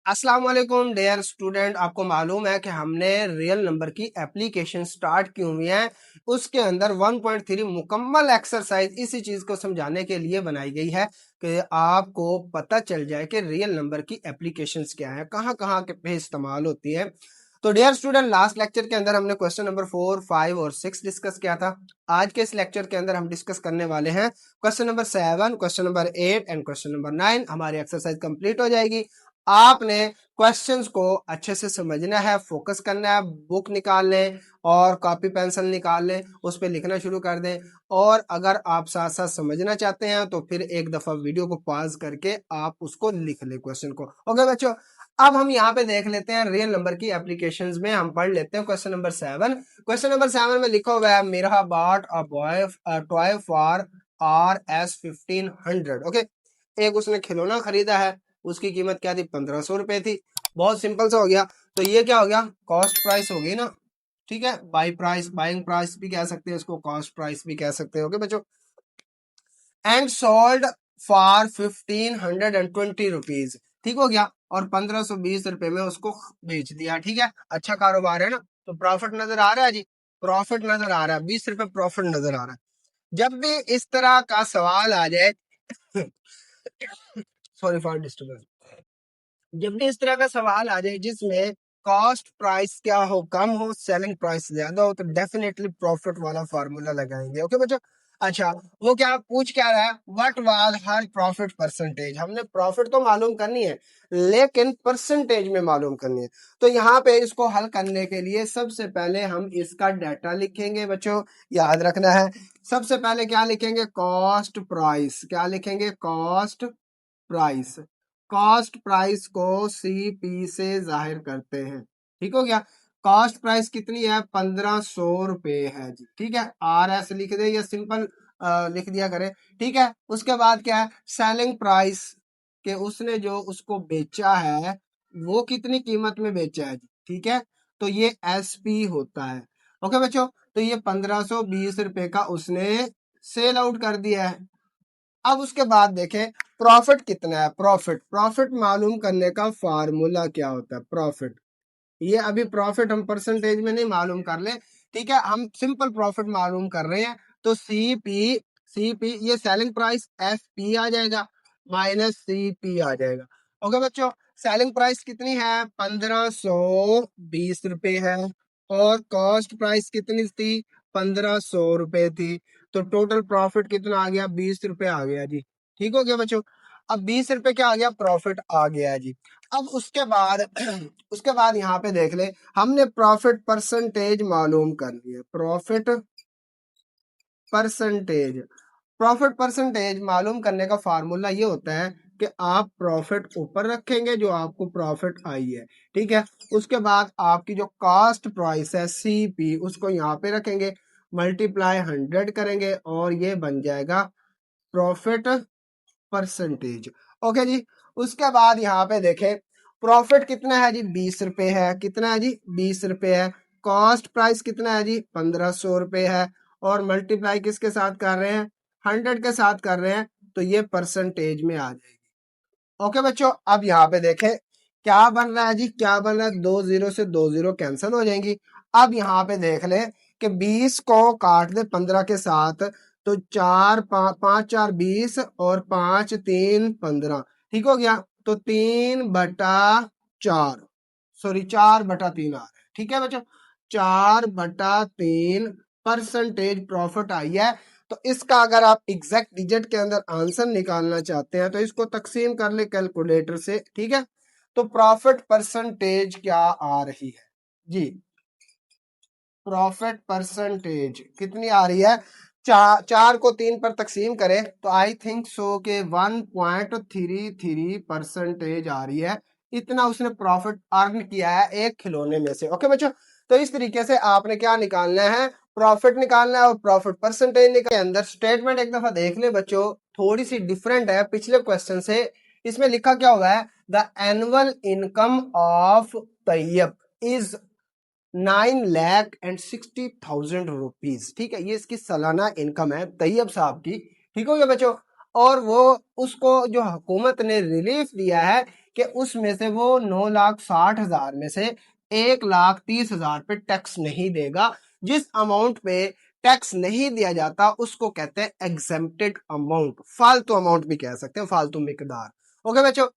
अस्सलाम वालेकुम dear student. आपको मालूम है कि हमने रियल नंबर की एप्लीकेशन स्टार्ट की हुई है। उसके अंदर 1.3 मुकम्मल एक्सरसाइज इसी चीज को समझाने के लिए बनाई गई है कि आपको पता चल जाए कि रियल नंबर की एप्लीकेशंस क्या है, कहाँ कहाँ के पे इस्तेमाल होती है। तो डियर स्टूडेंट, लास्ट लेक्चर के अंदर हमने क्वेश्चन नंबर 4, 5 और 6 डिस्कस किया था। आज के इस लेक्चर के अंदर हम डिस्कस करने वाले हैं question number 7, question number 8 and question number 9। हमारी एक्सरसाइज कंप्लीट हो जाएगी। आपने क्वेश्चंस को अच्छे से समझना है, फोकस करना है, बुक निकाल लें और कॉपी पेंसिल निकाल लें, उस पर लिखना शुरू कर दें। और अगर आप साथ साथ समझना चाहते हैं तो फिर एक दफा वीडियो को पॉज करके आप उसको लिख लें क्वेश्चन को। ओके बच्चों, अब हम यहाँ पे देख लेते हैं रियल नंबर की एप्लीकेशंस में। हम पढ़ लेते हैं क्वेश्चन नंबर 7। क्वेश्चन नंबर 7 में लिखा हुआ है मेरा bought a toy for RS 1500। Okay, एक उसने खिलौना खरीदा है, उसकी कीमत क्या थी? 1500 रुपए थी। बहुत सिंपल सा हो गया। तो ये क्या हो गया? कॉस्ट प्राइस हो गई ना। ठीक है, बाई प्राइस, बाइंग प्राइस भी कह सकते हैं इसको, कॉस्ट प्राइस भी कह सकते हैं। ओके बच्चों, एंड सोल्ड फॉर 1520 रुपीज। ठीक हो गया, और 1520 रुपए में उसको बेच दिया। ठीक है, अच्छा कारोबार है ना। तो प्रॉफिट नजर आ रहा है जी, प्रॉफिट नजर आ रहा है, 20 रुपए प्रॉफिट नजर आ रहा है। जब भी इस तरह का सवाल आ जाए सॉरी फॉर डिस्टर्बेंस, जब भी इस तरह का सवाल आ जाए जिसमें कॉस्ट प्राइस क्या हो, कम हो, सेलिंग प्राइस ज्यादा हो, तो डेफिनेटली प्रॉफिट वाला फार्मूला लगाएंगे। ओके बच्चों। अच्छा, वो क्या पूछ क्या रहा है? What was her profit percentage. हमने प्रॉफिट तो मालूम करनी है लेकिन परसेंटेज में मालूम करनी है। तो यहाँ पे इसको हल करने के लिए सबसे पहले हम इसका डाटा लिखेंगे बच्चों, याद रखना है। सबसे पहले क्या लिखेंगे? Cost price. क्या लिखेंगे? Cost price. कॉस्ट प्राइस को सीपी से जाहिर करते हैं। ठीक हो गया। कॉस्ट प्राइस कितनी है? 1500 रुपए है जी। ठीक है, RS लिख दे या सिंपल लिख दिया करें। ठीक है, उसके बाद क्या है? सेलिंग प्राइस के उसने जो उसको बेचा है वो कितनी कीमत में बेचा है जी। ठीक है, तो ये SP होता है। ओके बच्चों, तो ये 1520 रुपए का उसने सेल आउट कर दिया है। अब उसके बाद देखें प्रॉफिट कितना है। प्रॉफिट, प्रॉफिट मालूम करने का फार्मूला क्या होता है? प्रॉफिट, ये अभी प्रॉफिट हम परसेंटेज में नहीं मालूम कर ले। ठीक है, हम सिंपल प्रॉफिट मालूम कर रहे हैं। तो सीपी ये सेलिंग प्राइस FP आ जाएगा माइनस CP आ जाएगा। ओके बच्चों, सेलिंग प्राइस कितनी है? 1520 रुपए है, और कॉस्ट प्राइस कितनी थी? 1500 रुपए थी। तो टोटल प्रॉफिट कितना आ गया? 20 रुपए आ गया जी। ठीक हो गया बच्चों। अब 20 रुपए क्या आ गया? प्रॉफिट आ गया जी। अब उसके बाद उसके बाद यहाँ पे देख ले, हमने प्रॉफिट परसेंटेज मालूम कर लिया। प्रॉफिट परसेंटेज, प्रॉफिट परसेंटेज मालूम करने का फार्मूला ये होता है कि आप प्रॉफिट ऊपर रखेंगे जो आपको प्रॉफिट आई है। ठीक है, उसके बाद आपकी जो कॉस्ट प्राइस है CP उसको यहाँ पे रखेंगे, मल्टीप्लाई 100 करेंगे और ये बन जाएगा प्रॉफिट परसेंटेज। ओके जी। उसके बाद यहाँ पे देखें प्रॉफिट कितना है जी? 20 रुपए है। कितना है जी? 20 रुपए है। कॉस्ट प्राइस कितना है जी? 1500 रुपए है, और मल्टीप्लाई किसके साथ कर रहे हैं? 100 के साथ कर रहे हैं, तो ये परसेंटेज में आ जाएगी। ओके बच्चों, अब यहाँ पे देखें क्या बन रहा है जी? क्या बन रहा है? 2 0 से 2 0 कैंसिल हो जाएंगी। अब यहाँ पे देख ले कि 20 को काट दे 15 के साथ, तो 5 4 20 और 5 3 15। ठीक हो गया, तो 3/4, सॉरी 4/3 आ रहा है। ठीक है बच्चों, 4/3 परसेंटेज प्रॉफिट आई है। तो इसका अगर आप एग्जैक्ट डिजिट के अंदर आंसर निकालना चाहते हैं तो इसको तकसीम कर ले कैलकुलेटर से। ठीक है, तो प्रॉफिट परसेंटेज क्या आ रही है जी? प्रॉफिट परसेंटेज कितनी आ रही है? 4 को 3 पर तकसीम करें तो आई थिंक सो के 1.33% आ रही है। इतना उसने प्रॉफिट अर्न किया है एक खिलौने में से। ओके बच्चों, तो इस तरीके से आपने क्या निकालना है? प्रॉफिट निकालना है और प्रॉफिट परसेंटेज निकालना है। अंदर स्टेटमेंट एक दफा देख ले बच्चों, थोड़ी सी डिफरेंट है पिछले क्वेश्चन से। इसमें लिखा क्या हुआ है? The annual income of Tayyab is 9,60,000 rupees. ठीक है, ये इसकी सालाना इनकम है तैयब साहब की। ठीक हो गया बच्चों, और वो उसको जो हुकूमत ने रिलीफ दिया है कि उसमें से वो 9,60,000 में से 1,30,000 पे टैक्स नहीं देगा। जिस अमाउंट पे टैक्स नहीं दिया जाता उसको कहते हैं एग्जेम्प्टेड अमाउंट, फालतू अमाउंट भी कह सकते हैं, फालतू मिकदार। ओके बच्चों,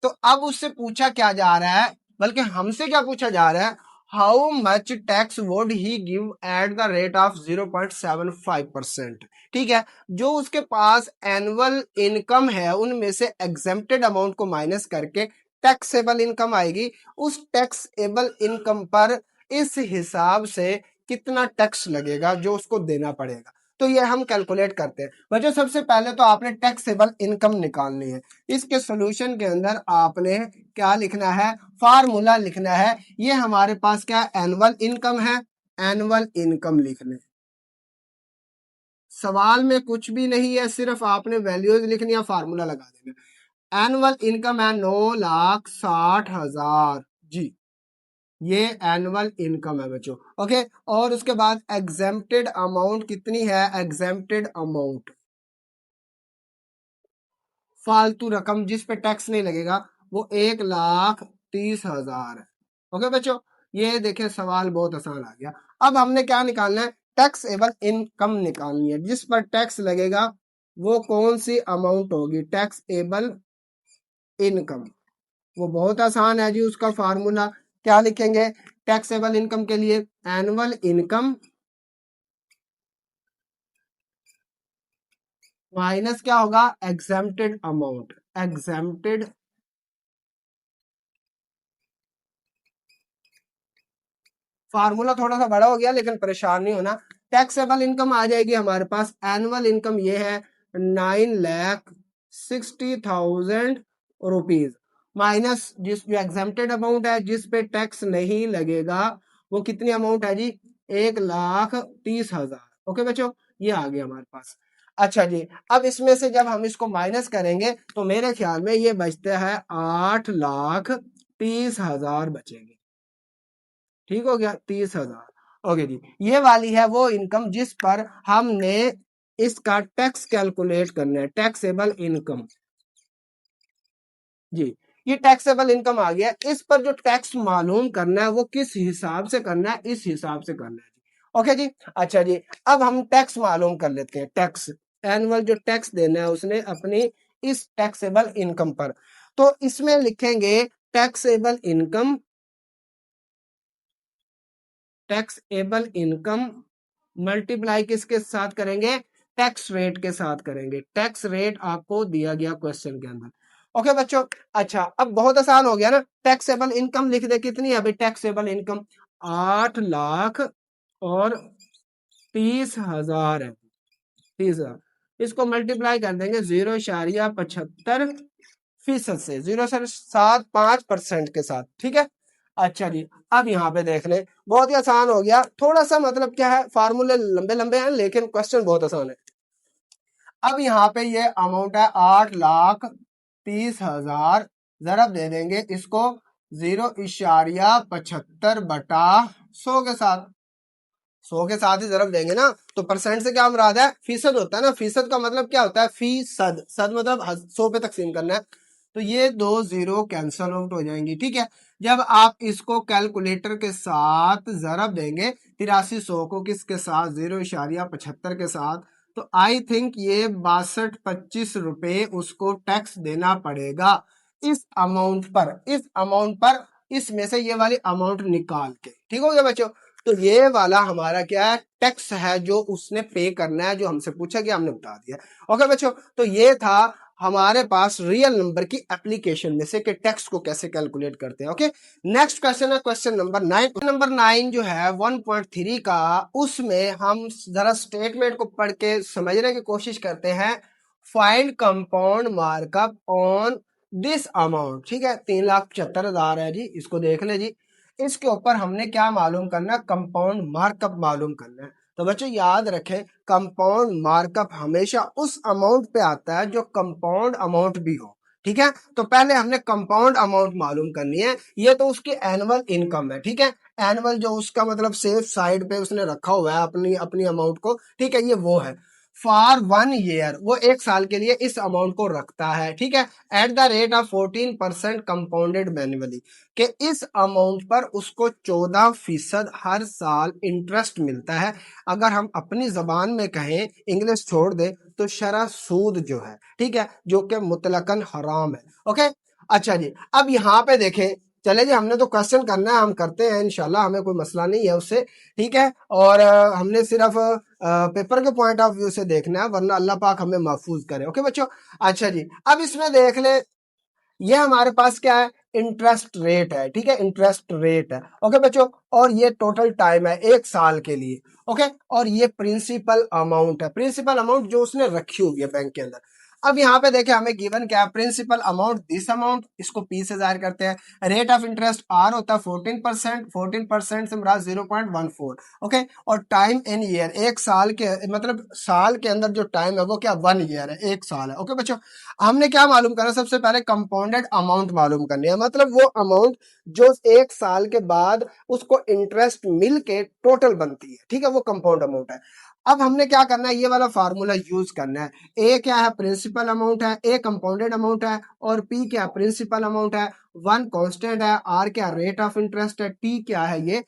तो अब उससे पूछा क्या जा रहा है, बल्कि हमसे क्या पूछा जा रहा है, how much tax would he give at the rate of 0.75%। ठीक है, जो उसके पास एनुअल इनकम है उनमें से एग्जेम्प्टेड अमाउंट को माइनस करके टैक्सेबल इनकम आएगी, उस टैक्सेबल इनकम पर इस हिसाब से कितना टैक्स लगेगा जो उसको देना पड़ेगा। तो ये हम कैलकुलेट करते हैं बच्चों। सबसे पहले तो आपने टैक्सेबल इनकम निकालनी है। इसके सॉल्यूशन के अंदर आपने क्या लिखना है, फार्मूला लिखना है। ये हमारे पास क्या एनुअल इनकम है, एनुअल इनकम लिख लें। सवाल में कुछ भी नहीं है, सिर्फ आपने वैल्यूज लिखनी है, फार्मूला लगा देना। एनुअल इनकम है 9,60,000 जी, ये एनुअल इनकम है बच्चों। ओके, और उसके बाद एग्जेम्प्टेड अमाउंट कितनी है, एग्जेम्प्टेड अमाउंट फालतू रकम जिस पे टैक्स नहीं लगेगा वो 1,30,000 है। ओके बच्चों, ये देखें सवाल बहुत आसान आ गया। अब हमने क्या निकालना है, टैक्सेबल इनकम निकालनी है, जिस पर टैक्स लगेगा वो कौन सी अमाउंट होगी, टैक्सेबल इनकम। वो बहुत आसान है जी, उसका फार्मूला क्या लिखेंगे टैक्सेबल इनकम के लिए, एनुअल इनकम माइनस क्या होगा, एग्जेम्प्टेड अमाउंट। एग्जेम्प्टेड फार्मूला थोड़ा सा बड़ा हो गया लेकिन परेशान नहीं होना। टैक्सेबल इनकम आ जाएगी हमारे पास, एनुअल इनकम ये है 9,60,000 रुपीज, माइनस जिस जो एग्जेम्प्टेड अमाउंट है जिस पे टैक्स नहीं लगेगा वो कितनी अमाउंट है जी, 1,30,000। ओके बच्चों, ये आ गया हमारे पास। अच्छा जी, अब इसमें से जब हम इसको माइनस करेंगे तो मेरे ख्याल में ये बचता है 8,30,000 बचेंगे। ठीक हो गया, 30,000। ओके जी, ये वाली है वो इनकम जिस पर हमने इसका टैक्स कैलकुलेट करना है, टैक्सेबल इनकम जी। ये टैक्सेबल इनकम आ गया, इस पर जो टैक्स मालूम करना है वो किस हिसाब से करना है, इस हिसाब से करना है जी। ओके जी, अच्छा जी, अब हम टैक्स मालूम कर लेते हैं। टैक्स एनुअल जो टैक्स देना है उसने अपनी इस टैक्सेबल इनकम पर, तो इसमें लिखेंगे taxable income, taxable income multiply किसके साथ करेंगे, टैक्स रेट के साथ करेंगे। टैक्स रेट आपको दिया गया क्वेश्चन के अंदर। ओके बच्चों, अच्छा अब बहुत आसान हो गया ना, टैक्सेबल इनकम लिख दे, कितनी है अभी टैक्सेबल इनकम, 8,30,000 है, 30,000। इसको मल्टीप्लाई कर देंगे 0.75% से, 0.75% के साथ। ठीक है, अच्छा जी, अब यहाँ पे देख ले, बहुत ही आसान हो गया। थोड़ा सा मतलब क्या है, फार्मूले लंबे लंबे हैं लेकिन क्वेश्चन बहुत आसान है। अब यहाँ पे ये अमाउंट है 8,30,000, जरा दे देंगे इसको 0.75/100 के साथ, 100 के साथ ही जरब देंगे ना, तो परसेंट से क्या मुराद है, फीसद होता है ना। फीसद का मतलब क्या होता है, फीसद, सद मतलब 100 पे तकसीम करना है। तो ये 2 जीरो कैंसल आउट हो जाएंगी। ठीक है, जब आप इसको कैलकुलेटर के साथ जरब देंगे 8300 को किसके साथ, 0.75 के साथ, तो आई थिंक ये 6225 रुपए उसको टैक्स देना पड़ेगा इस अमाउंट पर, इस अमाउंट पर, इसमें से ये वाली अमाउंट निकाल के। ठीक हो गया बच्चों, तो ये वाला हमारा क्या है, टैक्स है जो उसने पे करना है, जो हमसे पूछा गया हमने बता दिया। ओके बच्चों, तो ये था हमारे पास रियल नंबर की एप्लीकेशन में से कि टैक्स को कैसे कैलकुलेट करते हैं। ओके, नेक्स्ट क्वेश्चन है क्वेश्चन नंबर 9। नंबर 9 जो है 1.3 का, उसमें हम जरा स्टेटमेंट को पढ़ के समझने की कोशिश करते हैं। Find compound markup on this amount. ठीक है, 3,75,000 है जी, इसको देख ले जी। इसके ऊपर हमने क्या मालूम करना, कंपाउंड मार्कअप मालूम करना है। तो बच्चों याद रखें, कंपाउंड मार्कअप हमेशा उस अमाउंट पे आता है जो कंपाउंड अमाउंट भी हो। ठीक है, तो पहले हमने कंपाउंड अमाउंट मालूम करनी है। ये तो उसकी एनुअल इनकम है। ठीक है, एनुअल जो उसका मतलब सेफ साइड पे उसने रखा हुआ है अपनी अपनी अमाउंट को। ठीक है, ये वो है। फॉर 1 ईयर, वो 1 साल के लिए इस अमाउंट को रखता है, ठीक है, at the rate of 14% compounded manually, कि इस अमाउंट पर उसको 14% हर साल इंटरेस्ट मिलता है। अगर हम अपनी जबान में कहें, इंग्लिश छोड़ दे, तो शरह सूद जो है, ठीक है, जो कि मुतलकन हराम है। ओके, अच्छा जी, अब यहाँ पे देखें, चले जी, हमने तो क्वेश्चन करना है, हम करते हैं इंशाल्लाह, हमें कोई मसला नहीं है उससे, ठीक है, और हमने सिर्फ पेपर के पॉइंट ऑफ व्यू से देखना है, वरना अल्लाह पाक हमें महफूज करे। ओके बच्चों, अच्छा जी, अब इसमें देख ले, ये हमारे पास क्या है, इंटरेस्ट रेट है, ठीक है, इंटरेस्ट रेट है। ओके बच्चों, और ये टोटल टाइम है 1 साल के लिए। ओके, और ये प्रिंसिपल अमाउंट है, प्रिंसिपल अमाउंट जो उसने रखी हुई है बैंक के अंदर। अब यहाँ पे देखें, हमें गिवन क्या है, प्रिंसिपल अमाउंट दिस अमाउंट, इसको पी से जाहिर करते हैं। रेट ऑफ इंटरेस्ट आर होता है 14%, 14% से मुराद 0.14। ओके, और टाइम इन ईयर, 1 साल के मतलब साल के अंदर जो टाइम है वो क्या, 1 ईयर है, 1 साल है। ओके बच्चों, हमने क्या मालूम करना, सबसे पहले कंपाउंडेड अमाउंट मालूम करनी है, मतलब वो अमाउंट जो 1 साल के बाद उसको इंटरेस्ट मिल के टोटल बनती है, ठीक है, वो कंपाउंड अमाउंट है। अब हमने क्या करना है, ये वाला फार्मूला यूज करना है। ए क्या है, प्रिंसिपल अमाउंट है, ए कंपाउंडेड अमाउंट है, और पी क्या, प्रिंसिपल अमाउंट है, वन कांस्टेंट है, आर क्या, रेट ऑफ इंटरेस्ट है, टी क्या है, ये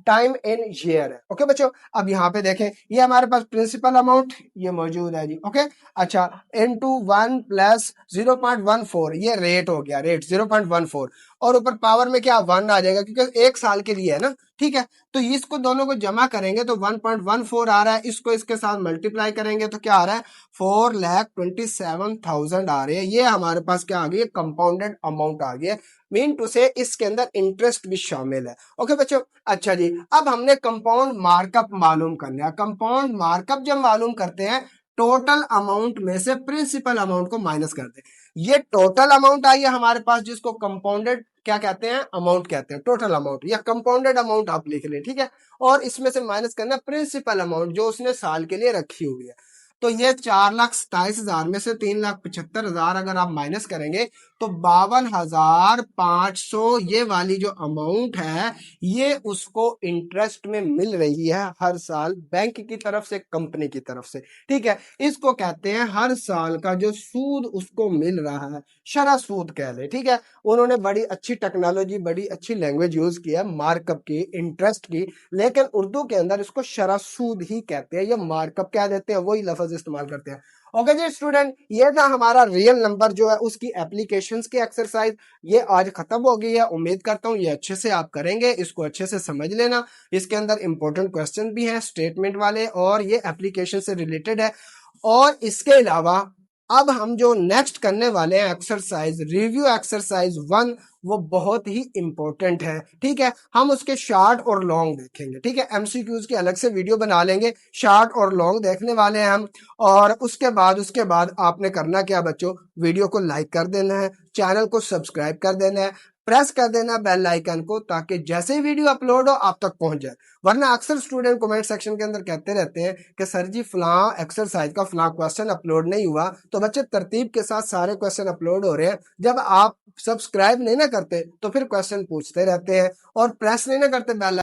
टाइम इन ईयर है। ओके बच्चों, अब यहाँ पे देखें, ये हमारे पास प्रिंसिपल अमाउंट ये मौजूद है जी। ओके, अच्छा, इनटू 1 प्लस 0.14, ये रेट हो गया, रेट 0.14, और ऊपर पावर में क्या 1 आ जाएगा, क्योंकि 1 साल के लिए है ना, ठीक है, तो इसको दोनों को जमा करेंगे तो 1.14 आ रहा है, इसको इसके साथ मल्टीप्लाई करेंगे तो क्या आ रहा है, 4,27,000 आ रहे हैं। ये हमारे पास क्या आ गई, कंपाउंडेड अमाउंट आ गया, मीन टू से इसके अंदर इंटरेस्ट भी शामिल है। ओके बच्चों, अच्छा जी, अब हमने कंपाउंड मार्कअप मालूम करना है। कंपाउंड मार्कअप जब मालूम करते हैं, टोटल अमाउंट में से प्रिंसिपल अमाउंट को माइनस कर दे। ये टोटल अमाउंट आई है हमारे पास, जिसको कंपाउंडेड क्या कहते हैं, अमाउंट कहते हैं, टोटल अमाउंट या कंपाउंडेड अमाउंट आप लिख लें, ठीक है, और इसमें से माइनस करना प्रिंसिपल अमाउंट जो उसने साल के लिए रखी हुई है। तो ये 4,27,000 में से 3,75,000 अगर आप माइनस करेंगे तो 52,500 ये वाली जो अमाउंट है, ये उसको इंटरेस्ट में मिल रही है हर साल बैंक की तरफ से, कंपनी की तरफ से, ठीक है, इसको कहते हैं हर साल का जो सूद उसको मिल रहा है, शरह सूद कह ले, ठीक है। उन्होंने बड़ी अच्छी टेक्नोलॉजी, बड़ी अच्छी लैंग्वेज यूज की है मार्कअप की, इंटरेस्ट की, लेकिन उर्दू के अंदर इसको शरह सूद ही कहते हैं, या मार्कअप कह देते हैं, वही लफ्ज इस्तेमाल करते हैं। ओके जी स्टूडेंट, ये था हमारा रियल नंबर जो है उसकी एप्लीकेशंस की एक्सरसाइज, ये आज खत्म हो गई है। उम्मीद करता हूँ ये अच्छे से आप करेंगे, इसको अच्छे से समझ लेना। इसके अंदर इंपॉर्टेंट क्वेश्चन भी हैं स्टेटमेंट वाले, और ये एप्लीकेशन से रिलेटेड है। और इसके अलावा अब हम जो नेक्स्ट करने वाले हैं एक्सरसाइज, रिव्यू एक्सरसाइज 1, वो बहुत ही इंपॉर्टेंट है, ठीक है। हम उसके शॉर्ट और लॉन्ग देखेंगे, ठीक है, एमसीक्यूज की अलग से वीडियो बना लेंगे, शॉर्ट और लॉन्ग देखने वाले हैं हम। और उसके बाद आपने करना क्या बच्चों, वीडियो को लाइक कर देना है, चैनल को सब्सक्राइब कर देना है, प्रेस कर देना बेल आइकन को, ताकि जैसे ही वीडियो अपलोड हो आप तक पहुंच जाए। वरना अक्सर स्टूडेंट कमेंट सेक्शन के अंदर कहते रहते हैं कि सर जी फलां एक्सरसाइज का फलां क्वेश्चन अपलोड नहीं हुआ। तो बच्चे तरतीब के साथ सारे क्वेश्चन अपलोड हो रहे हैं, जब आप सब्सक्राइब नहीं ना करते तो फिर क्वेश्चन पूछते रहते हैं, और प्रेस नहीं ना करते बेल